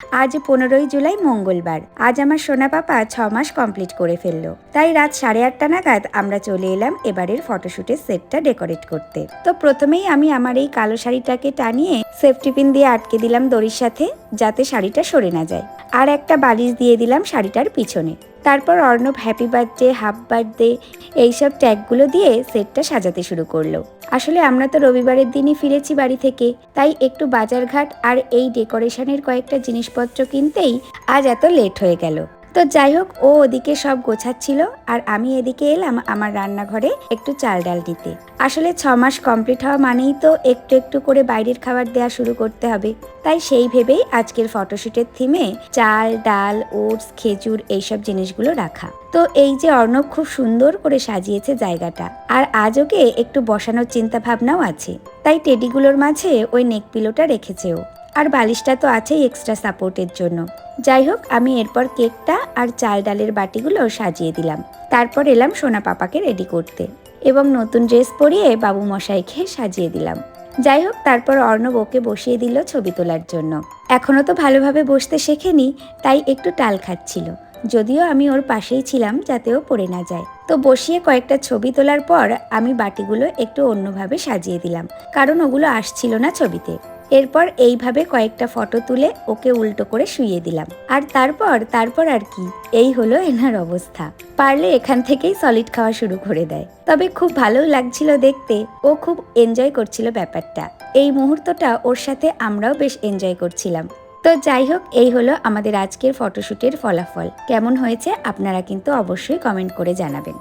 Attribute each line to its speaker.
Speaker 1: আজ 15ই জুলাই মঙ্গলবার। আজ আমার সোনা পাপা 6 মাস কমপ্লিট করে ফেললো। তাই রাত 8:30 নাগাদ আমরা চলে এলাম এবারের ফটোশুটের সেটটা ডেকোরেট করতে। তো প্রথমেই আমি আমার এই কালো শাড়িটাকে টানিয়ে সেফটি পিন দিয়ে আটকে দিলাম দড়ির সাথে, যাতে শাড়িটা সরে না যায়। আর একটা বালিশ দিয়ে দিলাম শাড়িটার পিছনে। তারপর Arnab happy birthday, half birthday এইসব ট্যাগগুলো দিয়ে সেটটা সাজাতে শুরু করলো। আসলে আমরা তো রবিবারের দিনই ফিরেছি বাড়ি থেকে, তাই একটু বাজারঘাট আর এই ডেকোরেশনের কয়েকটা জিনিসপত্র কিনতেই আজ এত লেট হয়ে গেল। তো যাই হোক, ও ওদিকে সব গোছাচ্ছিল আর আমি এদিকে এলাম আমার রান্নাঘরে একটু চাল ডাল দিতে। আসলে 6 মাস কমপ্লিট হওয়া মানেই তো একটু একটু করে বাইরের খাবার দেওয়া শুরু করতে হবে। তাই সেই ভেবেই আজকের ফটোশুটের থিমে চাল, ডাল, ওটস, খেজুর এইসব জিনিসগুলো রাখা। তো এই যে অর্ণব খুব সুন্দর করে সাজিয়েছে জায়গাটা, আর আজ ওকে একটু বসানোর চিন্তা ভাবনাও আছে, তাই টেডিগুলোর মাঝে ওই নেক পিলোটা রেখেছে ও। আর বালিশটা তো আছেই এক্সট্রা সাপোর্টের জন্য। যাই হোক, আমি এরপর কেকটা আর চাল ডালের বাটিগুলো সাজিয়ে দিলাম। তারপর এলাম সোনা পাপাকে রেডি করতে এবং নতুন ড্রেস পরিয়ে বাবু মশাইকে সাজিয়ে দিলাম। যাই হোক, তারপর অর্ণব ওকে বসিয়ে দিল ছবি তোলার জন্য। এখনো তো ভালোভাবে বসতে শেখেনি, তাই একটু টাল খাচ্ছিল, যদিও আমি ওর পাশেই ছিলাম যাতে ও পড়ে না যায়। তো বসিয়ে কয়েকটা ছবি তোলার পর আমি বাটিগুলো একটু অন্যভাবে সাজিয়ে দিলাম, কারণ ওগুলো আসছিল না ছবিতে। এরপর এইভাবে কয়েকটা ফটো তুলে ওকে উল্টো করে শুইয়ে দিলাম। আর তারপর আর কি, এই হলো এনার অবস্থা। পারলে এখান থেকেই সলিড খাওয়া শুরু করে দেয়। তবে খুব ভালো লাগছিল দেখতে, ও খুব এনজয় করছিল ব্যাপারটা। এই মুহূর্তটা ওর সাথে আমরাও বেশ এনজয় করছিলাম। তো যাই হোক, এই হলো আমাদের আজকের ফটোশুটের ফলাফল। কেমন হয়েছে আপনারা কিন্তু অবশ্যই কমেন্ট করে জানাবেন।